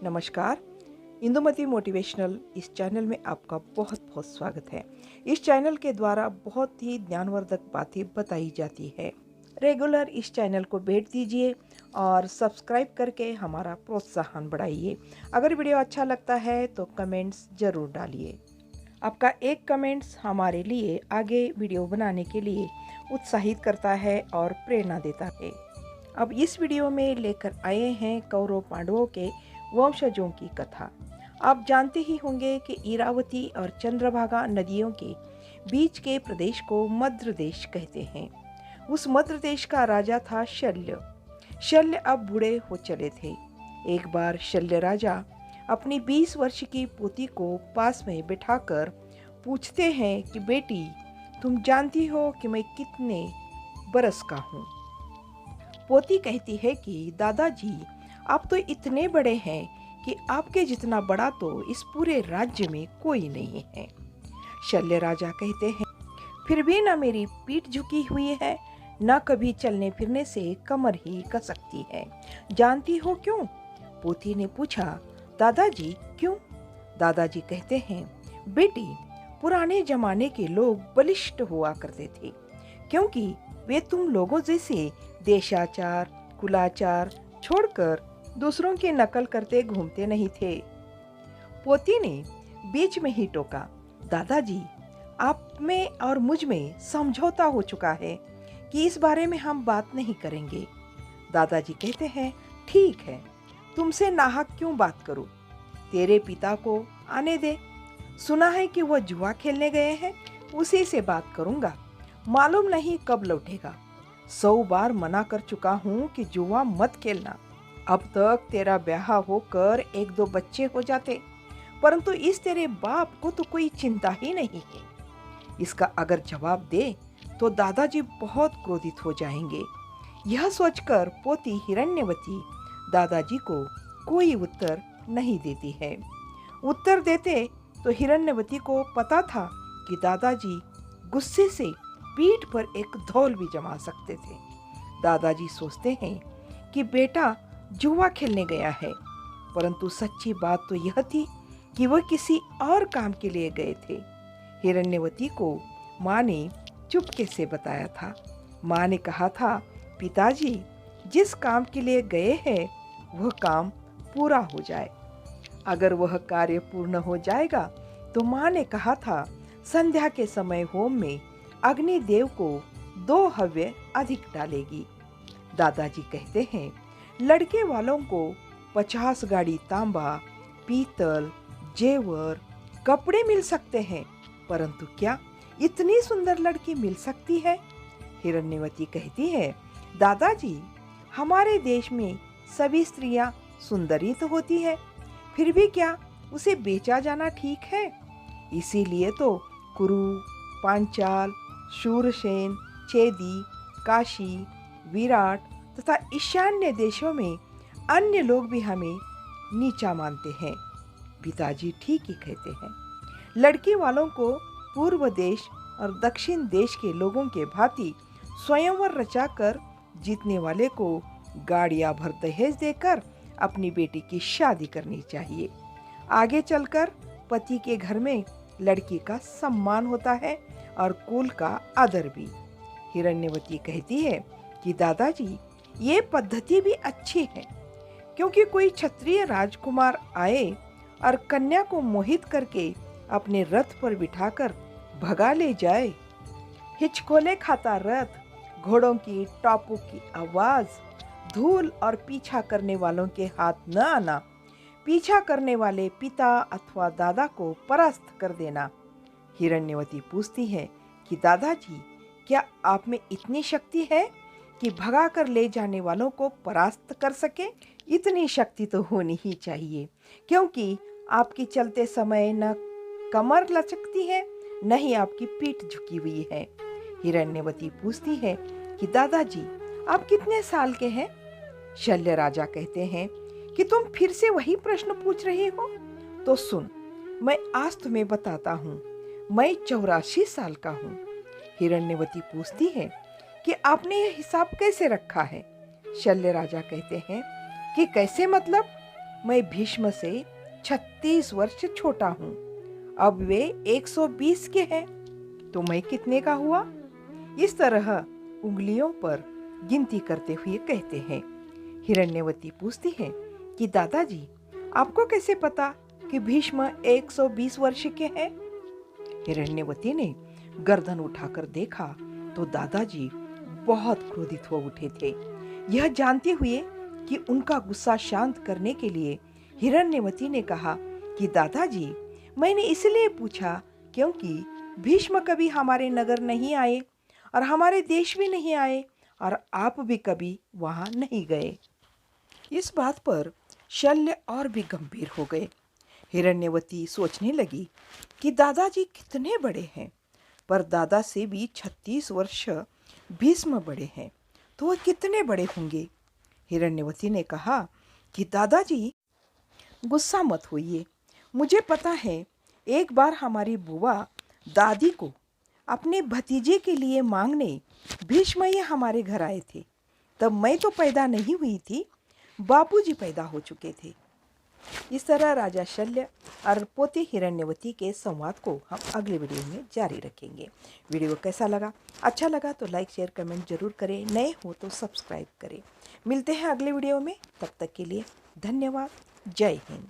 नमस्कार। इंदुमती मोटिवेशनल इस चैनल में आपका बहुत बहुत स्वागत है। इस चैनल के द्वारा बहुत ही ज्ञानवर्धक बातें बताई जाती है। रेगुलर इस चैनल को भेंट दीजिए और सब्सक्राइब करके हमारा प्रोत्साहन बढ़ाइए। अगर वीडियो अच्छा लगता है तो कमेंट्स ज़रूर डालिए। आपका एक कमेंट्स हमारे लिए आगे वीडियो बनाने के लिए उत्साहित करता है और प्रेरणा देता है। अब इस वीडियो में लेकर आए हैं कौरव पांडवों के वंशजों की कथा। आप जानते ही होंगे कि इरावती और चंद्रभागा नदियों के बीच के प्रदेश को मद्र देश कहते हैं। उस मद्र देश का राजा था शल्य। शल्य अब बूढ़े हो चले थे। एक बार शल्य राजा अपनी 20 वर्ष की पोती को पास में बिठाकर पूछते हैं कि बेटी, तुम जानती हो कि मैं कितने बरस का हूँ? पोती कहती है कि दादाजी, आप तो इतने बड़े हैं कि आपके जितना बड़ा तो इस पूरे राज्य में कोई नहीं है। शल्य राजा कहते हैं, फिर भी ना मेरी पीठ झुकी हुई है, ना कभी चलने फिरने से कमर ही कसकती है। जानती हो क्यों? पोती ने पूछा। दादाजी क्यों? दादाजी कहते हैं, बेटी, पुराने जमाने के लोग बलिष्ठ हुआ करते थे, क्योंकि वे तुम लोगों जैसे देशाचार कुलाचार छोड़कर दूसरों की नकल करते घूमते नहीं थे। पोती ने बीच में ही टोका, दादाजी, आप में और मुझ में समझौता हो चुका है कि इस बारे में हम बात नहीं करेंगे। दादाजी कहते हैं, ठीक है, तुमसे नाहक क्यों बात करूं? तेरे पिता को आने दे। सुना है कि वह जुआ खेलने गए हैं, उसी से बात करूंगा। मालूम नहीं कब लौटेगा। 100 बार मना कर चुका हूँ कि जुआ मत खेलना। अब तक तेरा ब्याह होकर 1-2 बच्चे हो जाते, परंतु इस तेरे बाप को तो कोई चिंता ही नहीं है। इसका अगर जवाब दे तो दादाजी बहुत क्रोधित हो जाएंगे। यह सोचकर पोती हिरण्यवती दादाजी को कोई उत्तर नहीं देती है। उत्तर देते तो हिरण्यवती को पता था कि दादाजी गुस्से से पीठ पर एक धौल भी जमा सकते थे। दादाजी सोचते हैं कि बेटा जुआ खेलने गया है, परंतु सच्ची बात तो यह थी कि वह किसी और काम के लिए गए थे। हिरण्यवती को माँ ने चुपके से बताया था। माँ ने कहा था, पिताजी जिस काम के लिए गए हैं वह काम पूरा हो जाए। अगर वह कार्य पूर्ण हो जाएगा तो माँ ने कहा था, संध्या के समय होम में अग्निदेव को 2 हव्य अधिक डालेगी। दादाजी कहते हैं, लड़के वालों को 50 गाड़ी तांबा, पीतल, जेवर, कपड़े मिल सकते हैं, परंतु क्या इतनी सुंदर लड़की मिल सकती है? हिरण्यवती कहती है, दादाजी, हमारे देश में सभी स्त्रियां सुंदरी तो होती है, फिर भी क्या उसे बेचा जाना ठीक है? इसीलिए तो कुरु, पांचाल, शूरसेन, चेदी, काशी, विराट तथा ईशान्य देशों में अन्य लोग भी हमें नीचा मानते हैं। पिताजी ठीक ही कहते हैं। लड़की वालों को पूर्व देश और दक्षिण देश के लोगों के भांति स्वयंवर रचाकर जीतने वाले को गाड़ियां भर दहेज देकर अपनी बेटी की शादी करनी चाहिए। आगे चलकर पति के घर में लड़की का सम्मान होता है और कुल का आदर भी। हिरण्यवती कहती है कि दादाजी, ये पद्धति भी अच्छी है, क्योंकि कोई क्षत्रिय राजकुमार आए और कन्या को मोहित करके अपने रथ पर बिठाकर भगा ले जाए। हिचकोले खाता रथ, घोड़ों की टापू की आवाज, धूल और पीछा करने वालों के हाथ न आना, पीछा करने वाले पिता अथवा दादा को परास्त कर देना। हिरण्यवती पूछती है कि दादाजी, क्या आप में इतनी शक्ति है कि भगा कर ले जाने वालों को परास्त कर सके? इतनी शक्ति तो होनी ही चाहिए, क्योंकि आपकी चलते समय न कमर लचकती है न ही आपकी पीठ झुकी हुई है। हिरण्यवती पूछती है कि दादाजी, आप कितने साल के हैं? शल्य राजा कहते हैं कि तुम फिर से वही प्रश्न पूछ रही हो। तो सुन, मैं आज तुम्हें बताता हूँ, मैं 84 साल का हूँ। हिरण्यवती पूछती है कि आपने यह हिसाब कैसे रखा है? शल्य राजा कहते हैं कि कैसे मतलब? मैं भीष्म से 36 वर्ष छोटा हूँ। अब वे 120 के हैं, तो मैं कितने का हुआ? इस तरह उंगलियों पर गिनती करते हुए कहते हैं। हिरण्यवती पूछती है कि दादाजी, आपको कैसे पता कि भीष्म 120 वर्ष के हैं? हिरण्यवती ने गर्दन उठाकर देखा तो दादाजी बहुत क्रोधित हो उठे थे। यह जानते हुए कि उनका गुस्सा शांत करने के लिए हिरण्यवती ने कहा कि दादाजी, मैंने इसलिए पूछा क्योंकि भीष्म कभी हमारे नगर नहीं आए और हमारे देश भी नहीं आए और आप भी कभी वहां नहीं गए। इस बात पर शल्य और भी गंभीर हो गए। हिरण्यवती सोचने लगी कि दादाजी कितने बड़े हैं, पर दादा से भी 36 वर्ष भीष्म बड़े हैं, तो वह कितने बड़े होंगे? हिरण्यवती ने कहा कि दादाजी, गुस्सा मत होइए। मुझे पता है, एक बार हमारी बुआ दादी को अपने भतीजे के लिए मांगने भीष्म ये हमारे घर आए थे। तब मैं तो पैदा नहीं हुई थी, बापूजी पैदा हो चुके थे। इस तरह राजा शल्य और पोती हिरण्यवती के संवाद को हम अगले वीडियो में जारी रखेंगे। वीडियो कैसा लगा? अच्छा लगा तो लाइक शेयर कमेंट जरूर करें। नए हो तो सब्सक्राइब करें। मिलते हैं अगले वीडियो में, तब तक के लिए धन्यवाद। जय हिंद।